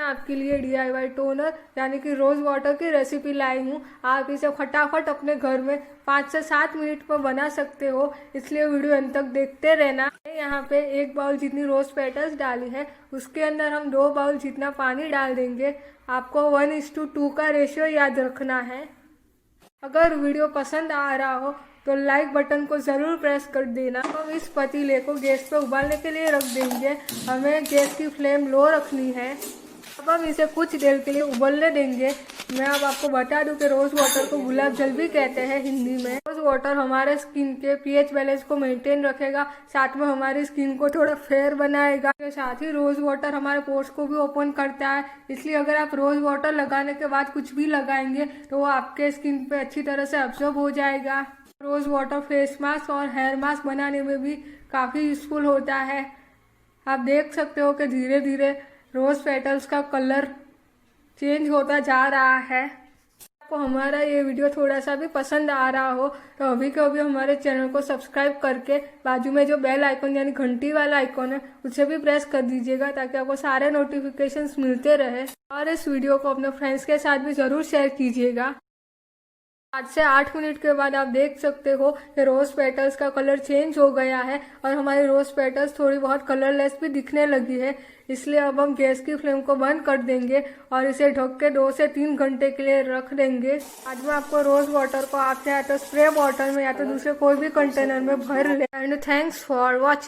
आपके लिए DIY toner यानी कि रोज वाटर की रेसिपी लाई हूँ। आप इसे फटाफट अपने घर में 5 से 7 मिनट में बना सकते हो, इसलिए वीडियो अंत तक देखते रहना। यहाँ पे 1 बाउल जितनी रोज पेटल्स डाली है, उसके अंदर हम 2 बाउल जितना पानी डाल देंगे। आपको 1:2 का रेशियो याद रखना है। अगर वीडियो पसंद आ रहा हो तो लाइक बटन को ज़रूर प्रेस कर देना। हम इस पतीले को गैस पे उबालने के लिए रख देंगे। हमें गैस की फ्लेम लो रखनी है। अब हम इसे कुछ देर के लिए उबलने देंगे। मैं अब आपको बता दूं कि रोज़ वाटर को गुलाब जल भी कहते हैं हिंदी में। रोज़ वाटर हमारे स्किन के pH बैलेंस को मेंटेन रखेगा, साथ में हमारी स्किन को थोड़ा फेयर बनाएगा। के साथ ही रोज़ वाटर हमारे पोर्स को भी ओपन करता है, इसलिए अगर आप रोज़ वाटर लगाने के बाद कुछ भी लगाएंगे तो वो आपके स्किन पे अच्छी तरह से अब्जॉर्ब हो जाएगा। रोज़ वाटर फेस मास्क और हेयर मास्क बनाने में भी काफ़ी यूजफुल होता है। आप देख सकते हो कि धीरे धीरे रोज़ पेटल्स का कलर चेंज होता जा रहा है। आपको हमारा ये वीडियो थोड़ा सा भी पसंद आ रहा हो तो अभी के अभी हमारे चैनल को सब्सक्राइब करके बाजू में जो बेल आइकन यानी घंटी वाला आइकन है उसे भी प्रेस कर दीजिएगा, ताकि आपको सारे नोटिफिकेशंस मिलते रहे। और इस वीडियो को अपने फ्रेंड्स के साथ भी ज़रूर शेयर कीजिएगा। 8 से 8 मिनट के बाद आप देख सकते हो कि रोज़ पेटल्स का कलर चेंज हो गया है और हमारी रोज़ पेटल्स थोड़ी बहुत कलरलेस भी दिखने लगी है। इसलिए अब हम गैस की फ्लेम को बंद कर देंगे और इसे ढक के 2 से 3 घंटे के लिए रख देंगे। आज मैं आपको रोज़ वाटर को आप चाहे तो स्प्रे बॉटल में या तो दूसरे कोई भी कंटेनर में भर ले। And thanks for watching.